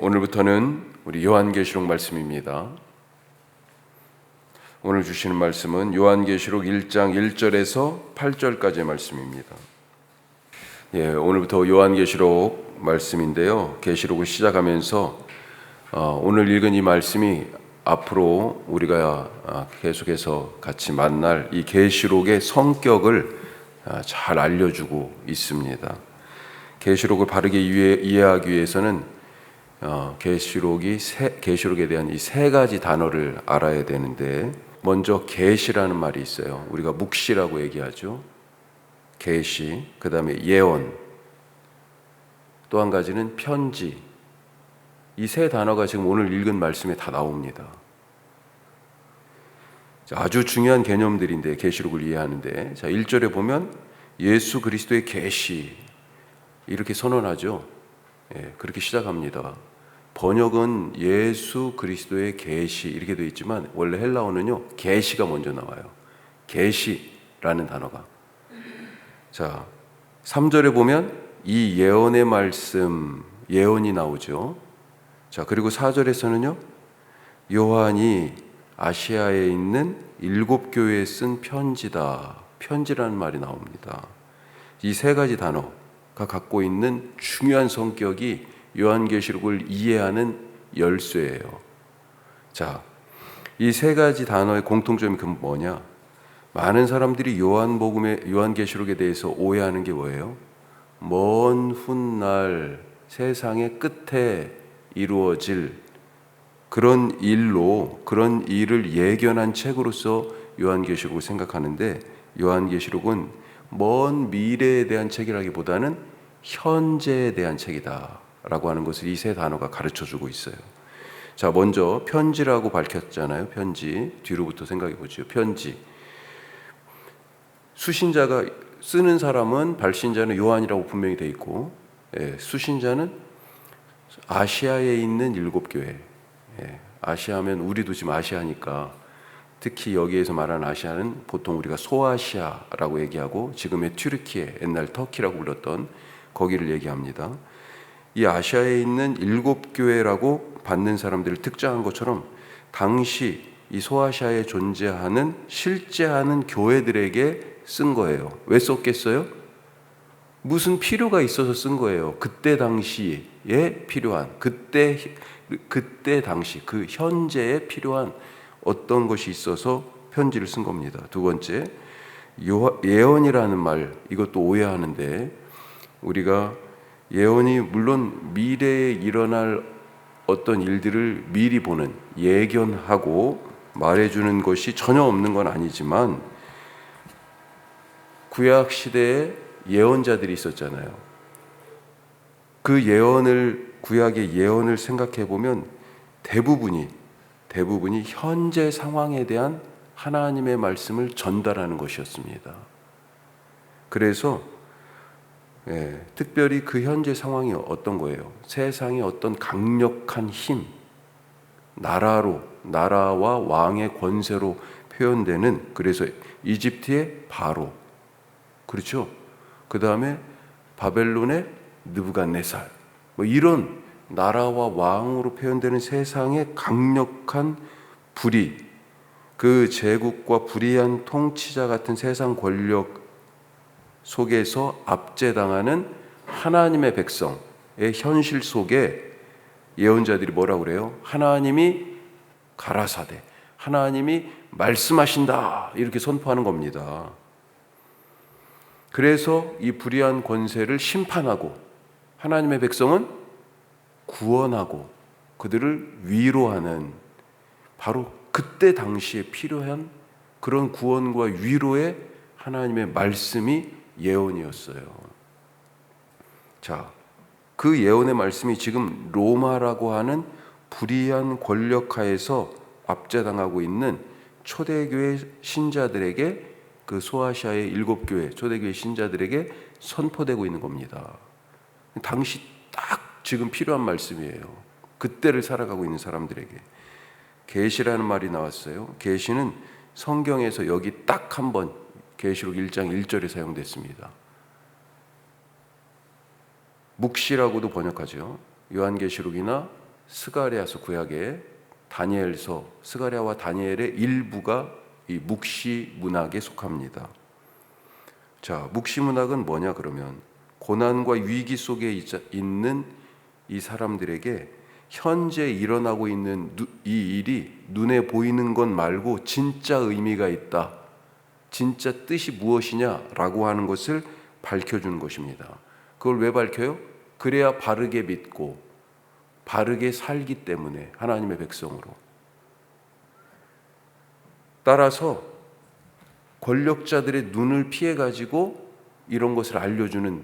오늘부터는 우리 요한계시록 말씀입니다. 오늘 주시는 말씀은 요한계시록 1장 1절에서 8절까지의 말씀입니다. 오늘부터 요한계시록 말씀인데요. 계시록을 시작하면서 오늘 읽은 이 말씀이 앞으로 우리가 계속해서 같이 만날 이 계시록의 성격을 잘 알려주고 있습니다. 계시록을 바르게 이해하기 위해서는 계시록에 대한 이 세 가지 단어를 알아야 되는데, 먼저 계시라는 말이 있어요. 우리가 묵시라고 얘기하죠. 계시, 그 다음에 예언, 또 한 가지는 편지. 이 세 단어가 지금 오늘 읽은 말씀에 다 나옵니다. 아주 중요한 개념들인데, 계시록을 이해하는데, 1절에 보면 예수 그리스도의 계시 이렇게 선언하죠. 그렇게 시작합니다. 번역은 예수 그리스도의 계시 이렇게 되어 있지만 원래 헬라어는요, 계시가 먼저 나와요. 계시라는 단어가. 3절에 보면 이 예언의 말씀, 예언이 나오죠. 그리고 4절에서는요, 요한이 아시아에 있는 7교회에 쓴 편지다. 편지라는 말이 나옵니다. 이 세 가지 단어가 갖고 있는 중요한 성격이 요한계시록을 이해하는 열쇠예요. 이 세 가지 단어의 공통점이 뭐냐? 많은 사람들이 요한계시록에 대해서 오해하는 게 뭐예요? 먼 훗날 세상의 끝에 이루어질 그런 일을 예견한 책으로서 요한계시록을 생각하는데, 요한계시록은 먼 미래에 대한 책이라기보다는 현재에 대한 책이다라고 하는 것을 이 세 단어가 가르쳐주고 있어요. 먼저 편지라고 밝혔잖아요. 편지. 뒤로부터 생각해 보죠. 편지. 수신자가 쓰는 사람은, 발신자는 요한이라고 분명히 돼 있고, 수신자는 아시아에 있는 7교회. 아시아면 우리도 지금 아시아니까, 특히 여기에서 말하는 아시아는 보통 우리가 소아시아라고 얘기하고, 지금의 튀르키예, 옛날 터키라고 불렀던 거기를 얘기합니다. 이 아시아에 있는 7교회라고 받는 사람들을 특정한 것처럼, 당시 이 소아시아에 존재하는 실제하는 교회들에게 쓴 거예요. 왜 썼겠어요? 무슨 필요가 있어서 쓴 거예요. 그때 당시에 필요한, 그때 당시 그 현재에 필요한 어떤 것이 있어서 편지를 쓴 겁니다. 두 번째, 예언이라는 말, 이것도 오해하는데, 우리가 예언이 물론 미래에 일어날 어떤 일들을 미리 보는, 예견하고 말해주는 것이 전혀 없는 건 아니지만, 구약 시대에 예언자들이 있었잖아요. 그 구약의 예언을 생각해 보면 대부분이 현재 상황에 대한 하나님의 말씀을 전달하는 것이었습니다. 그래서 특별히 그 현재 상황이 어떤 거예요? 세상의 어떤 강력한 힘, 나라와 왕의 권세로 표현되는, 그래서 이집트의 바로, 그렇죠? 그 다음에 바벨론의 느부갓네살, 이런 나라와 왕으로 표현되는 세상의 강력한 불의, 그 제국과 불의한 통치자 같은 세상 권력 속에서 압제당하는 하나님의 백성의 현실 속에 예언자들이 뭐라고 그래요? 하나님이 가라사대, 하나님이 말씀하신다, 이렇게 선포하는 겁니다. 그래서 이 불의한 권세를 심판하고, 하나님의 백성은 구원하고 그들을 위로하는, 바로 그때 당시에 필요한 그런 구원과 위로의 하나님의 말씀이 예언이었어요. 그 예언의 말씀이 지금 로마라고 하는 불의한 권력하에서 압제당하고 있는 초대교회 신자들에게, 그 소아시아의 7교회 초대교회 신자들에게 선포되고 있는 겁니다. 당시 딱 지금 필요한 말씀이에요. 그때를 살아가고 있는 사람들에게. 계시라는 말이 나왔어요. 계시는 성경에서 여기 딱 한 번, 계시록 1장 1절에 사용됐습니다. 묵시라고도 번역하죠. 요한계시록이나 스가랴서 구약의 다니엘서, 스가랴와 다니엘의 일부가 이 묵시 문학에 속합니다. 자, 묵시 문학은 뭐냐 그러면 고난과 위기 속에 있는 이 사람들에게 현재 일어나고 있는 이 일이 눈에 보이는 것 말고 진짜 의미가 있다, 진짜 뜻이 무엇이냐라고 하는 것을 밝혀주는 것입니다. 그걸 왜 밝혀요? 그래야 바르게 믿고 바르게 살기 때문에, 하나님의 백성으로. 따라서 권력자들의 눈을 피해가지고 이런 것을 알려주는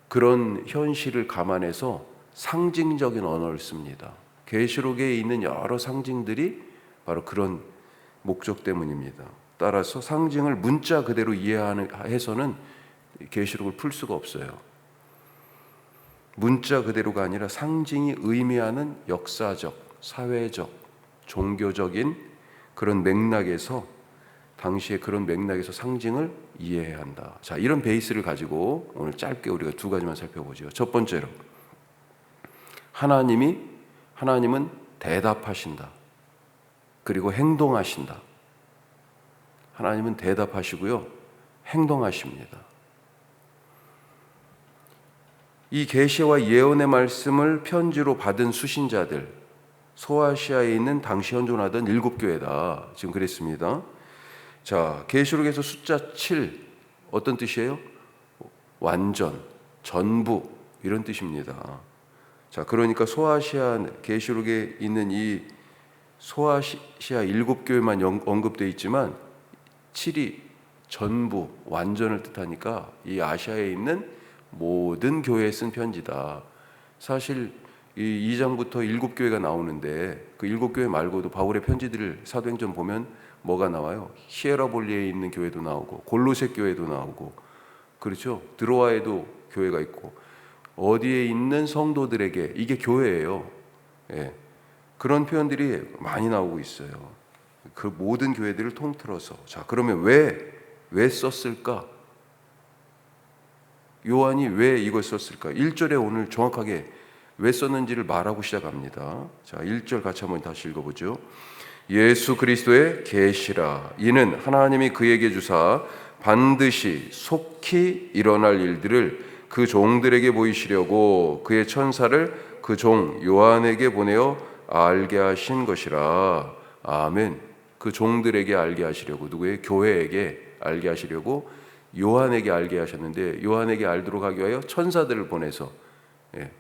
그런 현실을 감안해서 상징적인 언어를 씁니다. 계시록에 있는 여러 상징들이 바로 그런 목적 때문입니다. 따라서 상징을 문자 그대로 이해해서는 계시록을 풀 수가 없어요. 문자 그대로가 아니라 상징이 의미하는 역사적, 사회적, 종교적인 그런 맥락에서, 당시의 그런 맥락에서 상징을 이해해야 한다. 자, 이런 베이스를 가지고 오늘 짧게 우리가 두 가지만 살펴보죠. 첫 번째로, 하나님은 대답하신다. 그리고 행동하신다. 하나님은 대답하시고요, 행동하십니다. 이 계시와 예언의 말씀을 편지로 받은 수신자들, 소아시아에 있는 당시 현존하던 7교회다. 지금 그랬습니다. 자, 계시록에서 숫자 7 어떤 뜻이에요? 완전, 전부 이런 뜻입니다. 자, 그러니까 소아시아, 계시록에 있는 이 소아시아 7교회만 언급되어 있지만 7이 전부, 완전을 뜻하니까 이 아시아에 있는 모든 교회에 쓴 편지다. 사실 이 2장부터 7교회가 나오는데 그 7교회 말고도 바울의 편지들을 사도행전 보면 뭐가 나와요? 히에라볼리에 있는 교회도 나오고 골로새 교회도 나오고, 그렇죠? 드로아에도 교회가 있고, 어디에 있는 성도들에게, 이게 교회예요. 예. 그런 표현들이 많이 나오고 있어요. 그 모든 교회들을 통틀어서. 자, 그러면 왜 썼을까? 요한이 왜 이걸 썼을까? 1절에 오늘 정확하게 왜 썼는지를 말하고 시작합니다. 자, 1절 같이 한번 다시 읽어보죠. 예수 그리스도의 계시라. 이는 하나님이 그에게 주사 반드시 속히 일어날 일들을 그 종들에게 보이시려고 그의 천사를 그 종 요한에게 보내어 알게 하신 것이라. 아멘. 그 종들에게 알게 하시려고, 누구의? 교회에게 알게 하시려고 요한에게 알게 하셨는데, 요한에게 알도록 하기 위하여 천사들을 보내서, 예.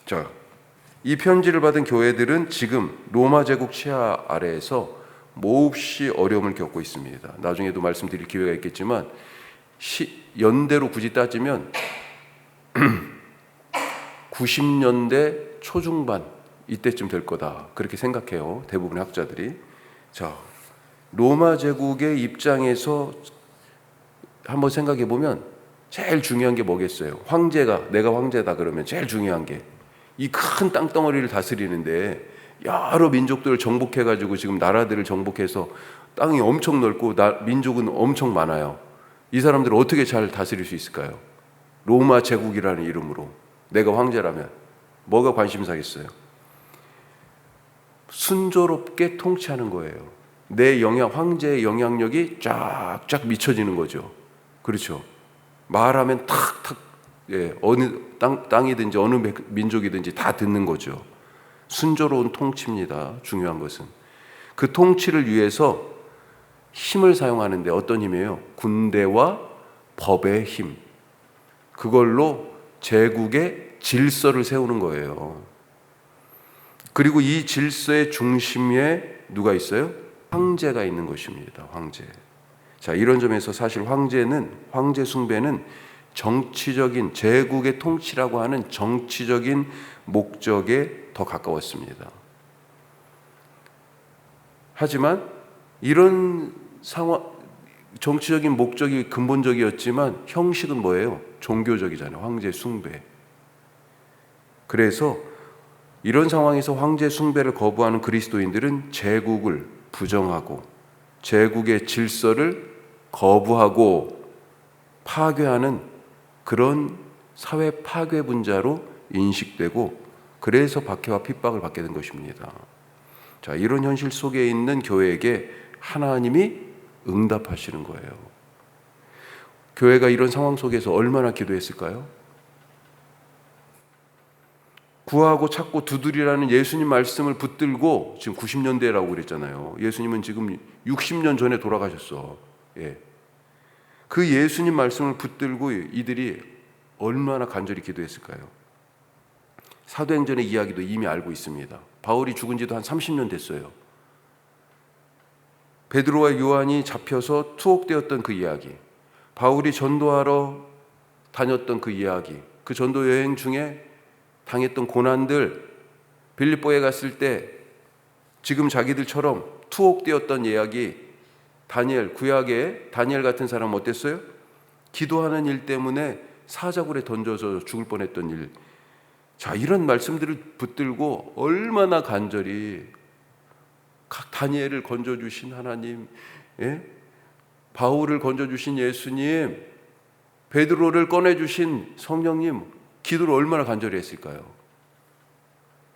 자, 이 편지를 받은 교회들은 지금 로마 제국 치하 아래에서 몹시 어려움을 겪고 있습니다. 나중에도 말씀드릴 기회가 있겠지만 연대로 굳이 따지면 90년대 초중반 이때쯤 될 거다, 그렇게 생각해요, 대부분의 학자들이. 자, 로마 제국의 입장에서 한번 생각해 보면 제일 중요한 게 뭐겠어요? 내가 황제다 그러면 제일 중요한 게 이 큰 땅덩어리를 다스리는데, 여러 민족들을 정복해가지고 지금 나라들을 정복해서 땅이 엄청 넓고 민족은 엄청 많아요. 이 사람들을 어떻게 잘 다스릴 수 있을까요? 로마 제국이라는 이름으로 내가 황제라면 뭐가 관심사겠어요? 순조롭게 통치하는 거예요. 황제의 영향력이 쫙쫙 미쳐지는 거죠. 그렇죠? 말하면 탁탁, 예, 어느 땅이든지 어느 민족이든지 다 듣는 거죠. 순조로운 통치입니다. 중요한 것은 그 통치를 위해서 힘을 사용하는데, 어떤 힘이에요? 군대와 법의 힘. 그걸로 제국의 질서를 세우는 거예요. 그리고 이 질서의 중심에 누가 있어요? 황제가 있는 것입니다. 황제. 자, 이런 점에서 사실 황제 숭배는 정치적인, 제국의 통치라고 하는 정치적인 목적에 더 가까웠습니다. 하지만 이런 정치적인 목적이 근본적이었지만 형식은 뭐예요? 종교적이잖아요. 황제 숭배. 그래서 이런 상황에서 황제 숭배를 거부하는 그리스도인들은 제국을 부정하고 제국의 질서를 거부하고 파괴하는 그런 사회 파괴 분자로 인식되고 그래서 박해와 핍박을 받게 된 것입니다. 자, 이런 현실 속에 있는 교회에게 하나님이 응답하시는 거예요. 교회가 이런 상황 속에서 얼마나 기도했을까요? 구하고 찾고 두드리라는 예수님 말씀을 붙들고 지금 90년대라고 그랬잖아요. 예수님은 지금 60년 전에 돌아가셨어. 예. 그 예수님 말씀을 붙들고 이들이 얼마나 간절히 기도했을까요? 사도행전의 이야기도 이미 알고 있습니다. 바울이 죽은 지도 한 30년 됐어요. 베드로와 요한이 잡혀서 투옥되었던 그 이야기, 바울이 전도하러 다녔던 그 이야기, 그 전도 여행 중에 당했던 고난들, 빌립보에 갔을 때 지금 자기들처럼 투옥되었던 이야기, 다니엘, 구약의 다니엘 같은 사람 어땠어요? 기도하는 일 때문에 사자굴에 던져서 죽을 뻔했던 일. 자, 이런 말씀들을 붙들고 얼마나 간절히 각 다니엘을 건져주신 하나님, 예? 바울을 건져주신 예수님, 베드로를 꺼내주신 성령님, 기도를 얼마나 간절히 했을까요?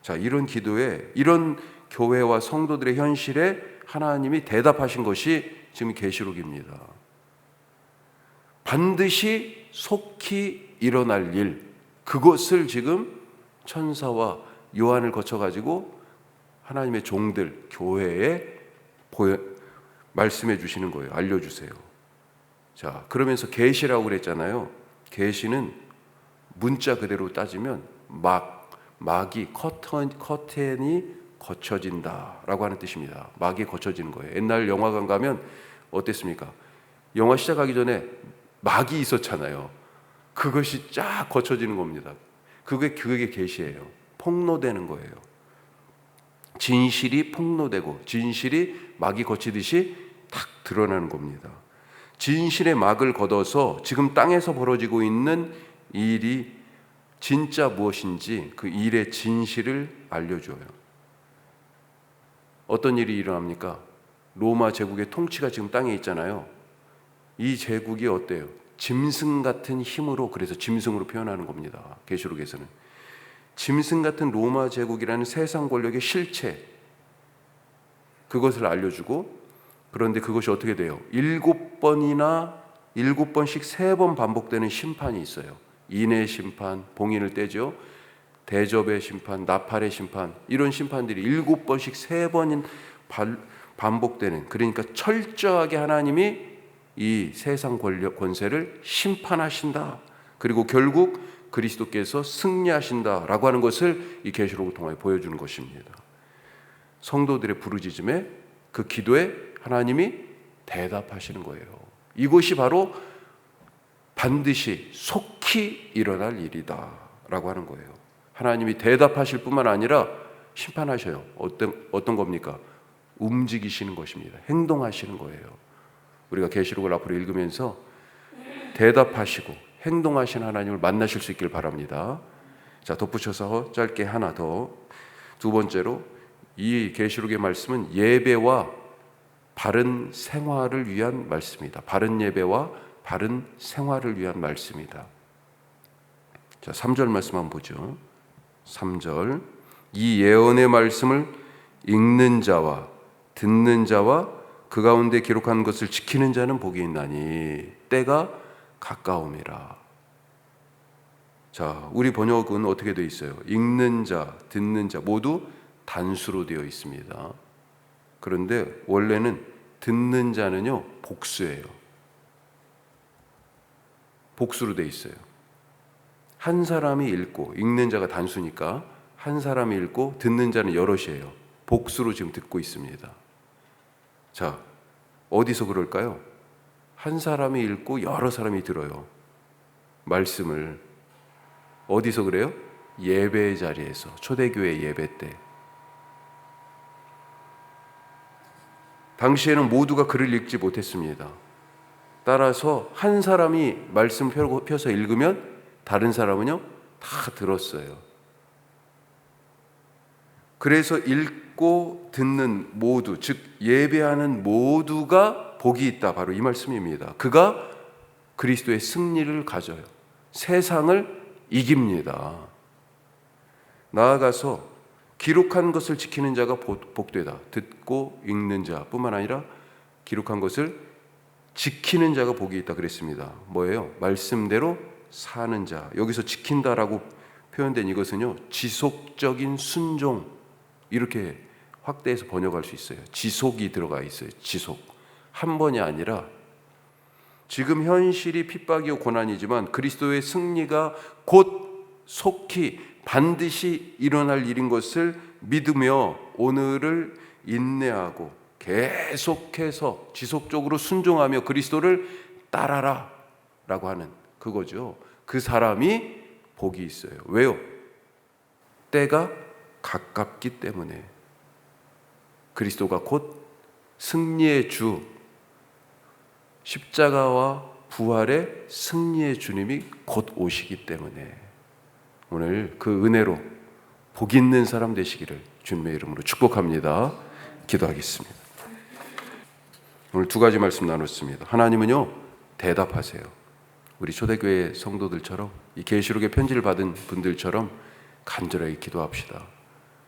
자, 이런 기도에, 이런 교회와 성도들의 현실에 하나님이 대답하신 것이 지금 계시록입니다. 반드시 속히 일어날 일, 그것을 지금 천사와 요한을 거쳐가지고 하나님의 종들, 교회에 말씀해 주시는 거예요. 알려주세요. 자, 그러면서 계시라고 그랬잖아요. 계시는 문자 그대로 따지면 막이 커튼이 거쳐진다라고 하는 뜻입니다. 막이 거쳐지는 거예요. 옛날 영화관 가면 어땠습니까? 영화 시작하기 전에 막이 있었잖아요. 그것이 쫙 거쳐지는 겁니다. 그게 계시예요. 폭로되는 거예요. 진실이 폭로되고 진실이 막이 거치듯이 탁 드러나는 겁니다. 진실의 막을 걷어서 지금 땅에서 벌어지고 있는 일이 진짜 무엇인지 그 일의 진실을 알려줘요. 어떤 일이 일어납니까? 로마 제국의 통치가 지금 땅에 있잖아요. 이 제국이 어때요? 짐승 같은 힘으로, 그래서 짐승으로 표현하는 겁니다. 계시록에서는 짐승 같은 로마 제국이라는 세상 권력의 실체, 그것을 알려주고, 그런데 그것이 어떻게 돼요? 7번씩 3번 반복되는 심판이 있어요. 인의 심판, 봉인을 떼죠. 대접의 심판, 나팔의 심판, 이런 심판들이 7번씩 3번 반복되는, 그러니까 철저하게 하나님이 이 세상 권세를 심판하신다. 그리고 결국 그리스도께서 승리하신다라고 하는 것을 이 계시록을 통해 보여주는 것입니다. 성도들의 부르짖음에, 그 기도에 하나님이 대답하시는 거예요. 이것이 바로 반드시 속히 일어날 일이다 라고 하는 거예요. 하나님이 대답하실 뿐만 아니라 심판하셔요. 어떤 겁니까? 움직이시는 것입니다. 행동하시는 거예요. 우리가 계시록을 앞으로 읽으면서 대답하시고 행동하신 하나님을 만나실 수 있길 바랍니다. 자, 덧붙여서 짧게 하나 더. 두 번째로, 이 계시록의 말씀은 예배와 바른 생활을 위한 말씀이다. 바른 예배와 바른 생활을 위한 말씀이다. 자, 3절 말씀 한번 보죠. 3절. 이 예언의 말씀을 읽는 자와 듣는 자와 그 가운데 기록한 것을 지키는 자는 복이 있나니 때가 가까움이라. 자, 우리 번역은 어떻게 되어 있어요? 읽는 자, 듣는 자 모두 단수로 되어 있습니다. 그런데 원래는 듣는 자는요, 복수예요. 복수로 되어 있어요. 한 사람이 읽고, 읽는 자가 단수니까 한 사람이 읽고 듣는 자는 여럿이에요. 복수로 지금 듣고 있습니다. 자, 어디서 그럴까요? 한 사람이 읽고 여러 사람이 들어요. 말씀을. 어디서 그래요? 예배 자리에서, 초대교회 예배 때. 당시에는 모두가 글을 읽지 못했습니다. 따라서 한 사람이 말씀 펴서 읽으면 다른 사람은요 다 들었어요. 그래서 읽고 듣는 모두, 즉 예배하는 모두가 복이 있다. 바로 이 말씀입니다. 그가 그리스도의 승리를 가져요. 세상을 이깁니다. 나아가서 기록한 것을 지키는 자가 복되다. 듣고 읽는 자뿐만 아니라 기록한 것을 지키는 자가 복이 있다 그랬습니다. 뭐예요? 말씀대로 사는 자. 여기서 지킨다라고 표현된 이것은요, 지속적인 순종, 이렇게 확대해서 번역할 수 있어요. 지속이 들어가 있어요. 지속. 한 번이 아니라 지금 현실이 핍박이고 고난이지만 그리스도의 승리가 곧 속히 반드시 일어날 일인 것을 믿으며 오늘을 인내하고 계속해서 지속적으로 순종하며 그리스도를 따라라 라고 하는 그거죠. 그 사람이 복이 있어요. 왜요? 때가 가깝기 때문에. 그리스도가 곧 승리의 주, 십자가와 부활의 승리의 주님이 곧 오시기 때문에 오늘 그 은혜로 복 있는 사람 되시기를 주님의 이름으로 축복합니다. 기도하겠습니다. 오늘 두 가지 말씀 나눴습니다. 하나님은요, 대답하세요. 우리 초대교회 성도들처럼, 이 계시록의 편지를 받은 분들처럼 간절하게 기도합시다.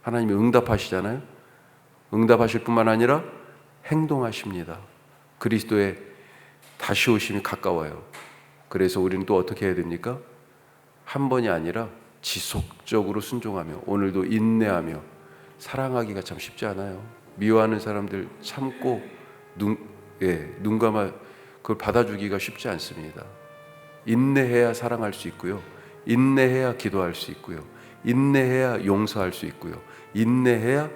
하나님이 응답하시잖아요. 응답하실 뿐만 아니라 행동하십니다. 그리스도의 다시 오심이 가까워요. 그래서 우리는 또 어떻게 해야 됩니까? 한 번이 아니라 지속적으로 순종하며 오늘도 인내하며 사랑하기가 참 쉽지 않아요. 미워하는 사람들 참고 눈 감아 그걸 받아주기가 쉽지 않습니다. 인내해야 사랑할 수 있고요. 인내해야 기도할 수 있고요. 인내해야 용서할 수 있고요. 인내해야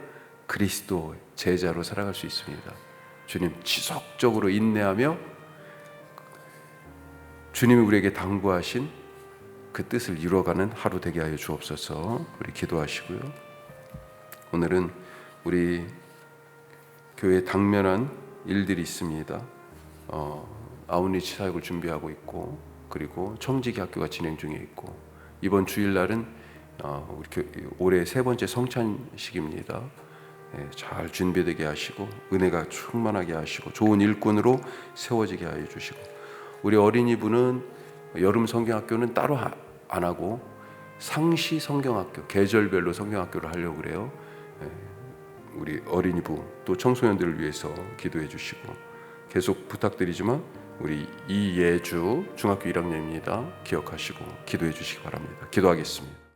그리스도 제자로 살아갈 수 있습니다. 주님, 지속적으로 인내하며 주님이 우리에게 당부하신 그 뜻을 이루어가는 하루 되게 하여 주옵소서. 우리 기도하시고요. 오늘은 우리 교회에 당면한 일들이 있습니다. 아웃리치 사역을 준비하고 있고, 그리고 청지기 학교가 진행 중에 있고, 이번 주일날은 우리 올해 세 번째 성찬식입니다. 잘 준비되게 하시고 은혜가 충만하게 하시고 좋은 일꾼으로 세워지게 하여 주시고, 우리 어린이부는 여름 성경학교는 따로 안 하고 상시 성경학교, 계절별로 성경학교를 하려고 그래요. 우리 어린이부 또 청소년들을 위해서 기도해 주시고, 계속 부탁드리지만 우리 이예주 중학교 1학년입니다. 기억하시고 기도해 주시기 바랍니다. 기도하겠습니다.